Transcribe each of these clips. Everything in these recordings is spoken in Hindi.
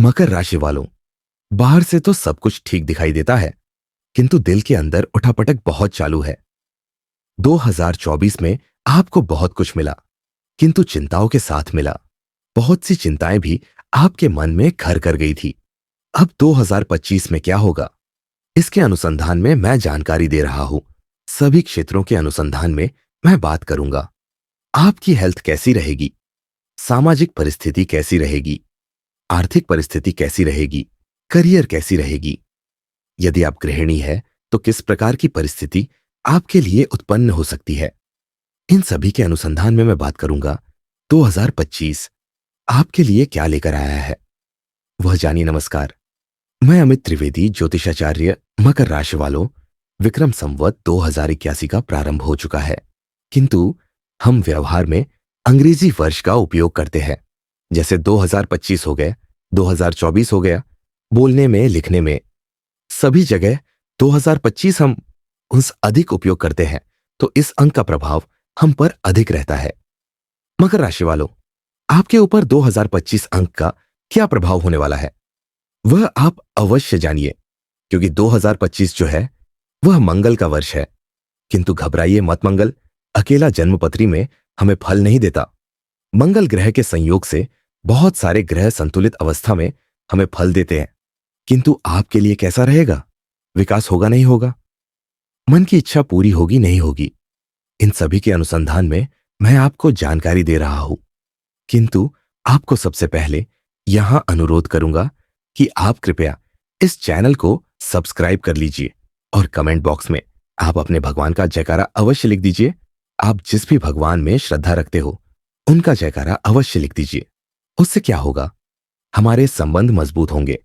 मकर राशि वालों, बाहर से तो सब कुछ ठीक दिखाई देता है, किंतु दिल के अंदर उठापटक बहुत चालू है। 2024 में आपको बहुत कुछ मिला, किंतु चिंताओं के साथ मिला। बहुत सी चिंताएं भी आपके मन में घर कर गई थी। अब 2025 में क्या होगा, इसके अनुसंधान में मैं जानकारी दे रहा हूं। सभी क्षेत्रों के अनुसंधान में मैं बात करूंगा। आपकी हेल्थ कैसी रहेगी, सामाजिक परिस्थिति कैसी रहेगी, आर्थिक परिस्थिति कैसी रहेगी, करियर कैसी रहेगी। यदि आप गृहिणी है तो किस प्रकार की परिस्थिति आपके लिए उत्पन्न हो सकती है, इन सभी के अनुसंधान में मैं बात करूंगा। 2025 आपके लिए क्या लेकर आया है, वह जानिए। नमस्कार, मैं अमित त्रिवेदी, ज्योतिषाचार्य। मकर राशि वालों, विक्रम संवत 2081 का प्रारंभ हो चुका है, किंतु हम व्यवहार में अंग्रेजी वर्ष का उपयोग करते हैं। जैसे 2025 हो गए, 2024 हो गया, बोलने में, लिखने में, सभी जगह 2025 हम उस अधिक उपयोग करते हैं, तो इस अंक का प्रभाव हम पर अधिक रहता है। मकर राशि वालों, आपके ऊपर 2025 अंक का क्या प्रभाव होने वाला है, वह आप अवश्य जानिए, क्योंकि 2025 जो है वह मंगल का वर्ष है। किंतु घबराइए मत, मंगल अकेला जन्मपत्री में हमें फल नहीं देता। मंगल ग्रह के संयोग से बहुत सारे ग्रह संतुलित अवस्था में हमें फल देते हैं, किंतु आपके लिए कैसा रहेगा, विकास होगा नहीं होगा, मन की इच्छा पूरी होगी नहीं होगी, इन सभी के अनुसंधान में मैं आपको जानकारी दे रहा हूं। किंतु आपको सबसे पहले यहां अनुरोध करूंगा कि आप कृपया इस चैनल को सब्सक्राइब कर लीजिए और कमेंट बॉक्स में आप अपने भगवान का जयकारा अवश्य लिख दीजिए। आप जिस भी भगवान में श्रद्धा रखते हो उनका जयकारा अवश्य लिख दीजिए। उससे क्या होगा, हमारे संबंध मजबूत होंगे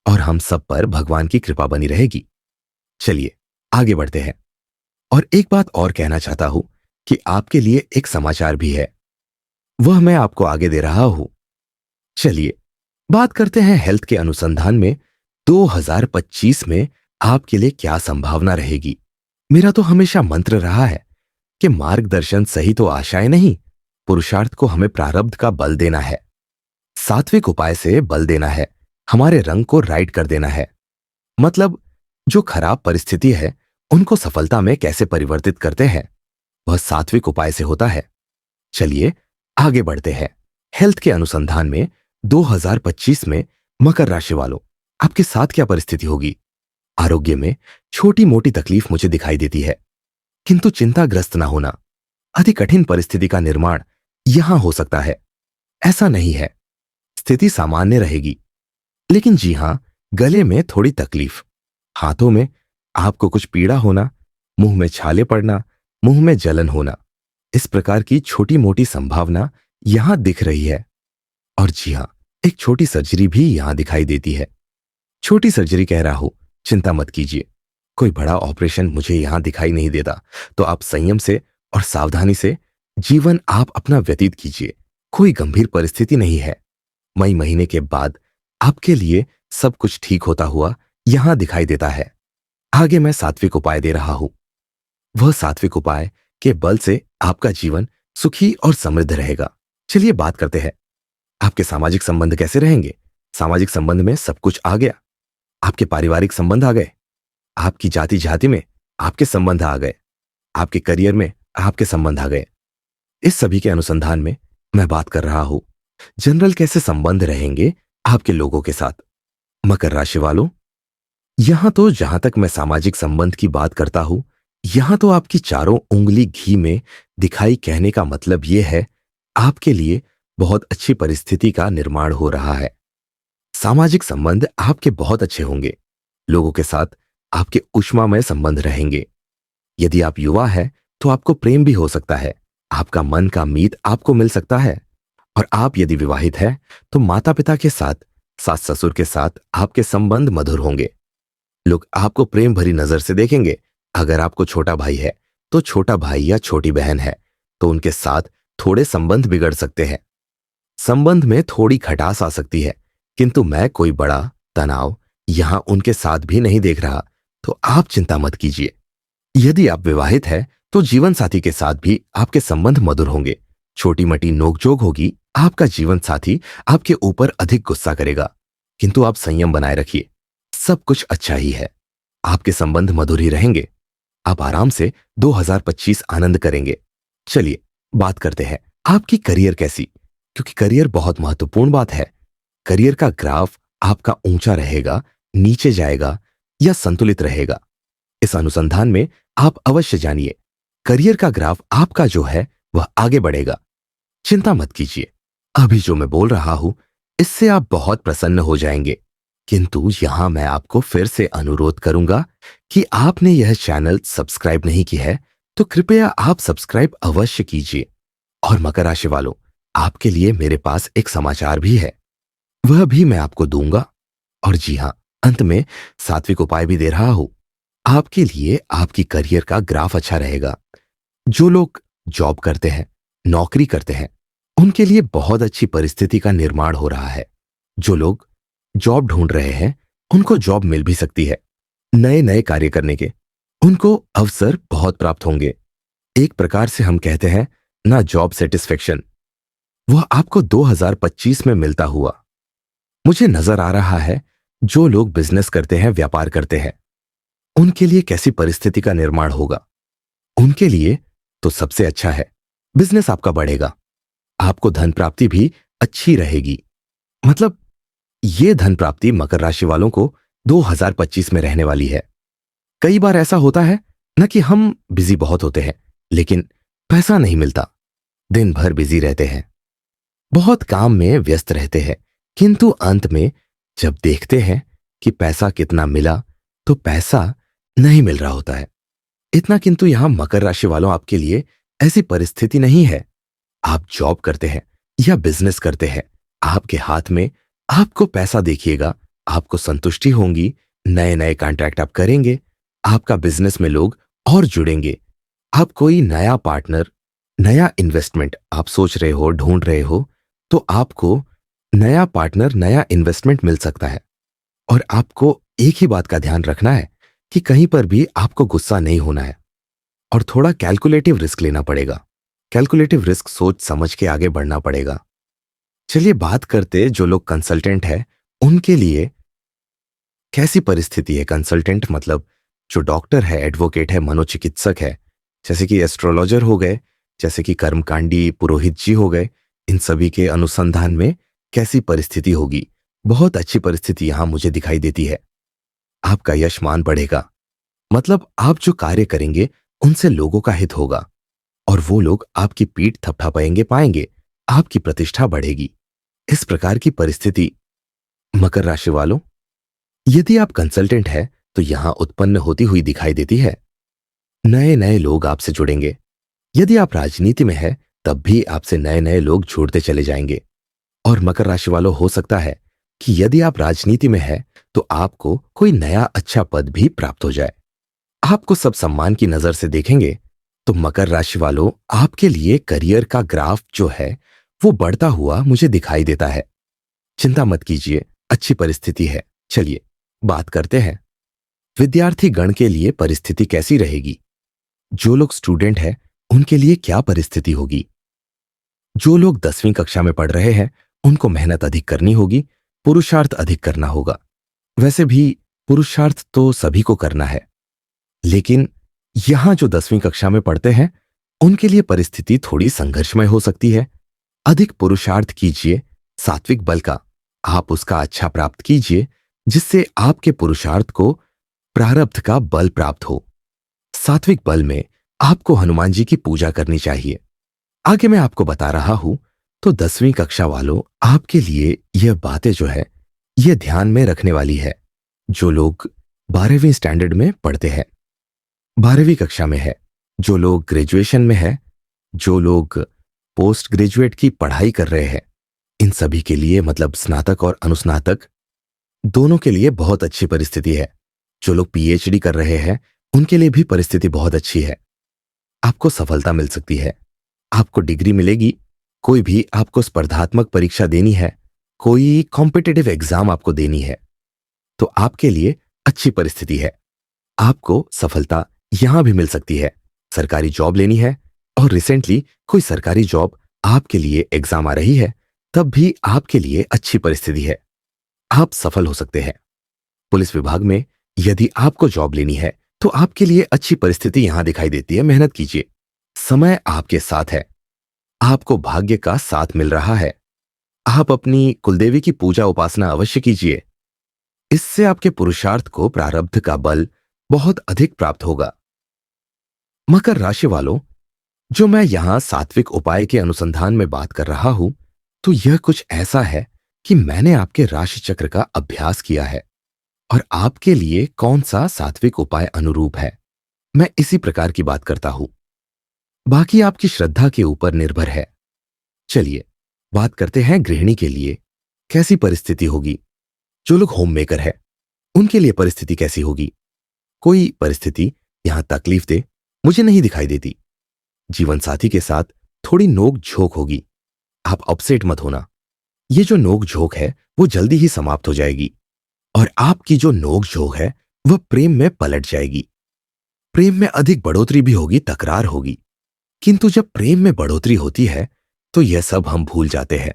और हम सब पर भगवान की कृपा बनी रहेगी। चलिए आगे बढ़ते हैं। और एक बात और कहना चाहता हूं कि आपके लिए एक समाचार भी है, वह मैं आपको आगे दे रहा हूं। चलिए बात करते हैं हेल्थ के अनुसंधान में 2025 में आपके लिए क्या संभावना रहेगी। मेरा तो हमेशा मंत्र रहा है कि मार्गदर्शन सही तो आशाएं नहीं, पुरुषार्थ को हमें प्रारब्ध का बल देना है, सात्विक उपाय से बल देना है, हमारे रंग को राइट कर देना है। मतलब जो खराब परिस्थिति है उनको सफलता में कैसे परिवर्तित करते हैं, वह सात्विक उपाय से होता है। चलिए आगे बढ़ते हैं। हेल्थ के अनुसंधान में 2025 में मकर राशि वालों, आपके साथ क्या परिस्थिति होगी। आरोग्य में छोटी मोटी तकलीफ मुझे दिखाई देती है, किंतु चिंताग्रस्त ना होना। अति कठिन परिस्थिति का निर्माण यहां हो सकता है, ऐसा नहीं है, स्थिति सामान्य रहेगी। लेकिन जी हां, गले में थोड़ी तकलीफ, हाथों में आपको कुछ पीड़ा होना, मुंह में छाले पड़ना, मुंह में जलन होना, इस प्रकार की छोटी मोटी संभावना यहां दिख रही है। और जी हां, एक छोटी सर्जरी भी यहां दिखाई देती है। छोटी सर्जरी कह रहा हूं, चिंता मत कीजिए, कोई बड़ा ऑपरेशन मुझे यहां दिखाई नहीं देता। तो आप संयम से और सावधानी से जीवन आप अपना व्यतीत कीजिए, कोई गंभीर परिस्थिति नहीं है। मई महीने के बाद आपके लिए सब कुछ ठीक होता हुआ यहां दिखाई देता है। आगे मैं सात्विक उपाय दे रहा हूं, वह सात्विक उपाय के बल से आपका जीवन सुखी और समृद्ध रहेगा। चलिए बात करते हैं, आपके सामाजिक संबंध कैसे रहेंगे। सामाजिक संबंध में सब कुछ आ गया, आपके पारिवारिक संबंध आ गए, आपकी जाति जाति में आपके संबंध आ गए, आपके करियर में आपके संबंध आ गए। इस सभी के अनुसंधान में मैं बात कर रहा हूं जनरल कैसे संबंध रहेंगे आपके लोगों के साथ। मकर राशि वालों, यहां तो जहां तक मैं सामाजिक संबंध की बात करता हूं, यहां तो आपकी चारों उंगली घी में दिखाई। कहने का मतलब यह है, आपके लिए बहुत अच्छी परिस्थिति का निर्माण हो रहा है। सामाजिक संबंध आपके बहुत अच्छे होंगे, लोगों के साथ आपके ऊष्मामय संबंध रहेंगे। यदि आप युवा है तो आपको प्रेम भी हो सकता है, आपका मन का मीत आपको मिल सकता है। और आप यदि विवाहित है तो माता पिता के साथ, सास ससुर के साथ आपके संबंध मधुर होंगे। लोग आपको प्रेम भरी नजर से देखेंगे। अगर आपको छोटा भाई है तो छोटा भाई या छोटी बहन है तो उनके साथ थोड़े संबंध बिगड़ सकते हैं, संबंध में थोड़ी खटास आ सकती है, किंतु मैं कोई बड़ा तनाव यहां उनके साथ भी नहीं देख रहा, तो आप चिंता मत कीजिए। यदि आप विवाहित है तो जीवन साथी के साथ भी आपके संबंध मधुर होंगे। छोटी मोटी नोकझोंक होगी, आपका जीवन साथी आपके ऊपर अधिक गुस्सा करेगा, किंतु आप संयम बनाए रखिए, सब कुछ अच्छा ही है। आपके संबंध मधुर ही रहेंगे। आप आराम से 2025 आनंद करेंगे। चलिए बात करते हैं आपकी करियर कैसी, क्योंकि करियर बहुत महत्वपूर्ण बात है। करियर का ग्राफ आपका ऊंचा रहेगा, नीचे जाएगा या संतुलित रहेगा, इस अनुसंधान में आप अवश्य जानिए। करियर का ग्राफ आपका जो है वह आगे बढ़ेगा। चिंता मत कीजिए, अभी जो मैं बोल रहा हूं इससे आप बहुत प्रसन्न हो जाएंगे। किंतु यहां मैं आपको फिर से अनुरोध करूंगा कि आपने यह चैनल सब्सक्राइब नहीं की है तो कृपया आप सब्सक्राइब अवश्य कीजिए। और मकर राशि वालों, आपके लिए मेरे पास एक समाचार भी है, वह भी मैं आपको दूंगा। और जी हां, अंत में सात्विक उपाय भी दे रहा हूं। आपके लिए आपकी करियर का ग्राफ अच्छा रहेगा। जो लोग जॉब करते हैं, नौकरी करते हैं, उनके लिए बहुत अच्छी परिस्थिति का निर्माण हो रहा है। जो लोग जॉब ढूंढ रहे हैं, उनको जॉब मिल भी सकती है। नए नए कार्य करने के उनको अवसर बहुत प्राप्त होंगे। एक प्रकार से हम कहते हैं ना, जॉब सेटिस्फेक्शन, वह आपको 2025 में मिलता हुआ मुझे नजर आ रहा है। जो लोग बिजनेस करते हैं, व्यापार करते हैं, उनके लिए कैसी परिस्थिति का निर्माण होगा? उनके लिए तो सबसे अच्छा है, बिजनेस आपका बढ़ेगा, आपको धन प्राप्ति भी अच्छी रहेगी। मतलब ये धन प्राप्ति मकर राशि वालों को 2025 में रहने वाली है। कई बार ऐसा होता है ना कि हम बिजी बहुत होते हैं लेकिन पैसा नहीं मिलता। दिन भर बिजी रहते हैं, बहुत काम में व्यस्त रहते हैं, किंतु अंत में जब देखते हैं कि पैसा कितना मिला तो पैसा नहीं मिल रहा होता है। इतना किंतु यहां मकर राशि वालों, आपके लिए ऐसी परिस्थिति नहीं है। आप जॉब करते हैं या बिजनेस करते हैं, आपके हाथ में आपको पैसा देखिएगा, आपको संतुष्टि होगी। नए नए कॉन्ट्रैक्ट आप करेंगे, आपका बिजनेस में लोग और जुड़ेंगे। आप कोई नया पार्टनर, नया इन्वेस्टमेंट आप सोच रहे हो, ढूंढ रहे हो, तो आपको नया पार्टनर, नया इन्वेस्टमेंट मिल सकता है। और आपको एक ही बात का ध्यान रखना है कि कहीं पर भी आपको गुस्सा नहीं होना है और थोड़ा कैलकुलेटिव रिस्क लेना पड़ेगा। कैलकुलेटिव रिस्क सोच समझ के आगे बढ़ना पड़ेगा। चलिए बात करते जो लोग कंसल्टेंट है, उनके लिए कैसी परिस्थिति है। कंसल्टेंट मतलब जो डॉक्टर है, एडवोकेट है, मनोचिकित्सक है, जैसे कि एस्ट्रोलॉजर हो गए, जैसे कि कर्मकांडी पुरोहित जी हो गए, इन सभी के अनुसंधान में कैसी परिस्थिति होगी? बहुत अच्छी परिस्थिति यहां मुझे दिखाई देती है। आपका यश मान बढ़ेगा, मतलब आप जो कार्य करेंगे उनसे लोगों का हित होगा और वो लोग आपकी पीठ थपथपाएंगे, पाएंगे, आपकी प्रतिष्ठा बढ़ेगी। इस प्रकार की परिस्थिति मकर राशि वालों, यदि आप कंसल्टेंट है तो यहां उत्पन्न होती हुई दिखाई देती है। नए नए लोग आपसे जुड़ेंगे। यदि आप राजनीति में है तब भी आपसे नए नए लोग जुड़ते चले जाएंगे। और मकर राशि वालों, हो सकता है कि यदि आप राजनीति में है तो आपको कोई नया अच्छा पद भी प्राप्त हो जाए। आपको सब सम्मान की नजर से देखेंगे। तो मकर राशि वालों, आपके लिए करियर का ग्राफ जो है वो बढ़ता हुआ मुझे दिखाई देता है। चिंता मत कीजिए, अच्छी परिस्थिति है। चलिए बात करते हैं विद्यार्थी गण के लिए परिस्थिति कैसी रहेगी। जो लोग स्टूडेंट हैं उनके लिए क्या परिस्थिति होगी। जो लोग 10वीं कक्षा में पढ़ रहे हैं उनको मेहनत अधिक करनी होगी, पुरुषार्थ अधिक करना होगा। वैसे भी पुरुषार्थ तो सभी को करना है, लेकिन यहां जो 10वीं कक्षा में पढ़ते हैं उनके लिए परिस्थिति थोड़ी संघर्षमय हो सकती है। अधिक पुरुषार्थ कीजिए, सात्विक बल का आप उसका अच्छा प्राप्त कीजिए, जिससे आपके पुरुषार्थ को प्रारब्ध का बल प्राप्त हो। सात्विक बल में आपको हनुमान जी की पूजा करनी चाहिए। आगे मैं आपको बता रहा हूं। तो 10वीं कक्षा वालों, आपके लिए यह बातें जो है यह ध्यान में रखने वाली है। जो लोग 12वीं स्टैंडर्ड में पढ़ते हैं, 12वीं कक्षा में है, जो लोग ग्रेजुएशन में है, जो लोग पोस्ट ग्रेजुएट की पढ़ाई कर रहे हैं, इन सभी के लिए मतलब स्नातक और अनुस्नातक दोनों के लिए बहुत अच्छी परिस्थिति है। जो लोग पीएचडी कर रहे हैं उनके लिए भी परिस्थिति बहुत अच्छी है। आपको सफलता मिल सकती है, आपको डिग्री मिलेगी। कोई भी आपको स्पर्धात्मक परीक्षा देनी है, कोई कॉम्पिटिटिव एग्जाम आपको देनी है, तो आपके लिए अच्छी परिस्थिति है। आपको सफलता यहां भी मिल सकती है। सरकारी जॉब लेनी है और रिसेंटली कोई सरकारी जॉब आपके लिए एग्जाम आ रही है, तब भी आपके लिए अच्छी परिस्थिति है। आप सफल हो सकते हैं। पुलिस विभाग में यदि आपको जॉब लेनी है तो आपके लिए अच्छी परिस्थिति यहां दिखाई देती है। मेहनत कीजिए, समय आपके साथ है, आपको भाग्य का साथ मिल रहा है। आप अपनी कुलदेवी की पूजा उपासना अवश्य कीजिए, इससे आपके पुरुषार्थ को प्रारब्ध का बल बहुत अधिक प्राप्त होगा। मकर राशि वालों, जो मैं यहां सात्विक उपाय के अनुसंधान में बात कर रहा हूं, तो यह कुछ ऐसा है कि मैंने आपके राशि चक्र का अभ्यास किया है और आपके लिए कौन सा सात्विक उपाय अनुरूप है, मैं इसी प्रकार की बात करता हूं। बाकी आपकी श्रद्धा के ऊपर निर्भर है। चलिए बात करते हैं गृहिणी के लिए कैसी परिस्थिति होगी। जो लोग होम मेकर है उनके लिए परिस्थिति कैसी होगी। कोई परिस्थिति यहां तकलीफ दे मुझे नहीं दिखाई देती। जीवन साथी के साथ थोड़ी नोक झोंक होगी, आप अपसेट मत होना। ये जो नोक झोंक है वो जल्दी ही समाप्त हो जाएगी और आपकी जो नोक झोंक है वह प्रेम में पलट जाएगी। प्रेम में अधिक बढ़ोतरी भी होगी, तकरार होगी, किंतु जब प्रेम में बढ़ोतरी होती है तो यह सब हम भूल जाते हैं।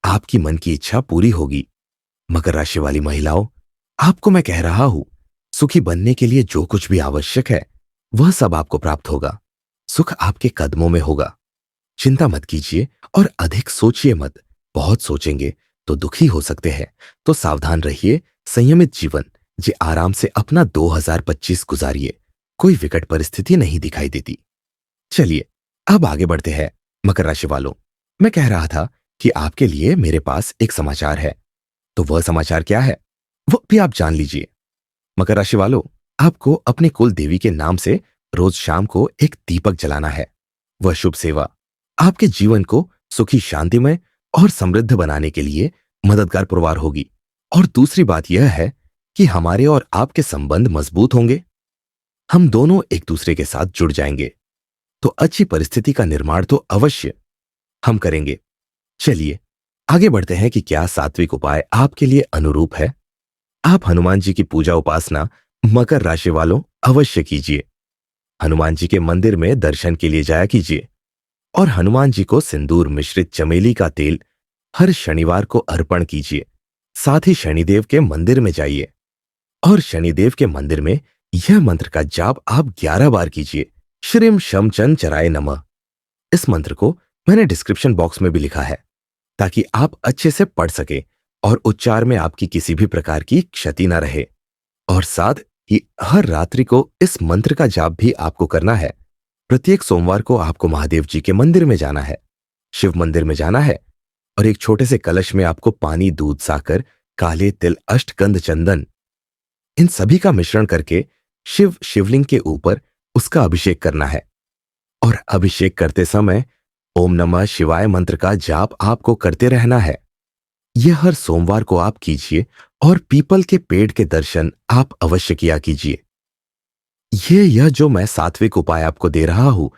आपकी मन की इच्छा पूरी होगी। मकर राशि वाली महिलाओं, आपको मैं कह रहा हूं, सुखी बनने के लिए जो कुछ भी आवश्यक है वह सब आपको प्राप्त होगा। सुख आपके कदमों में होगा। चिंता मत कीजिए और अधिक सोचिए मत। बहुत सोचेंगे तो दुखी हो सकते हैं, तो सावधान रहिए। संयमित जीवन जी आराम से अपना 2025 गुजारिए। कोई विकट परिस्थिति नहीं दिखाई देती। चलिए अब आगे बढ़ते हैं। मकर राशि वालों, मैं कह रहा था कि आपके लिए मेरे पास एक समाचार है, तो वह समाचार क्या है वो भी आप जान लीजिए। मकर राशि वालों, आपको अपने कुल देवी के नाम से रोज शाम को एक दीपक जलाना है। वह शुभ सेवा आपके जीवन को सुखी, शांतिमय और समृद्ध बनाने के लिए मददगार पुरवार होगी। और दूसरी बात यह है कि हमारे और आपके संबंध मजबूत होंगे। हम दोनों एक दूसरे के साथ जुड़ जाएंगे, तो अच्छी परिस्थिति का निर्माण तो अवश्य हम करेंगे। चलिए आगे बढ़ते हैं कि क्या सात्विक उपाय आपके लिए अनुरूप है। आप हनुमान जी की पूजा उपासना मकर राशि वालों अवश्य कीजिए। हनुमान जी के मंदिर में दर्शन के लिए जाया कीजिए और हनुमान जी को सिंदूर मिश्रित चमेली का तेल हर शनिवार को अर्पण कीजिए। साथ ही शनिदेव के मंदिर में जाइए और शनिदेव के मंदिर में यह मंत्र का जाप आप 11 बार कीजिए। श्रीम शम चं चराय नमः। इस मंत्र को मैंने डिस्क्रिप्शन बॉक्स में भी लिखा है ताकि आप अच्छे से पढ़ सके और उच्चार में आपकी किसी भी प्रकार की क्षति ना रहे। और साथ ही हर रात्रि को इस मंत्र का जाप भी आपको करना है। प्रत्येक सोमवार को आपको महादेव जी के मंदिर में जाना है, शिव मंदिर में जाना है और एक छोटे से कलश में आपको पानी, दूध, साकर, काले तिल, अष्टगंध, चंदन, इन सभी का मिश्रण करके शिवलिंग के ऊपर उसका अभिषेक करना है। और अभिषेक करते समय ओम नमः शिवाय मंत्र का जाप आपको करते रहना है। यह हर सोमवार को आप कीजिए और पीपल के पेड़ के दर्शन आप अवश्य किया कीजिए। यह जो मैं सात्विक उपाय आपको दे रहा हूं,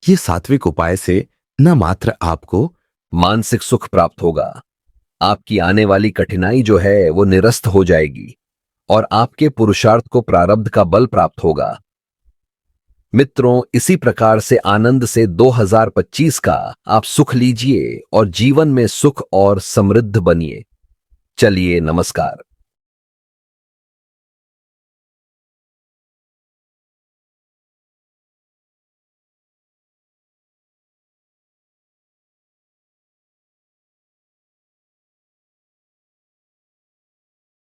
ये सात्विक उपाय से न मात्र आपको मानसिक सुख प्राप्त होगा, आपकी आने वाली कठिनाई जो है वो निरस्त हो जाएगी और आपके पुरुषार्थ को प्रारब्ध का बल प्राप्त होगा। मित्रों, इसी प्रकार से आनंद से 2025 का आप सुख लीजिए और जीवन में सुख और समृद्ध बनिए। चलिए, नमस्कार।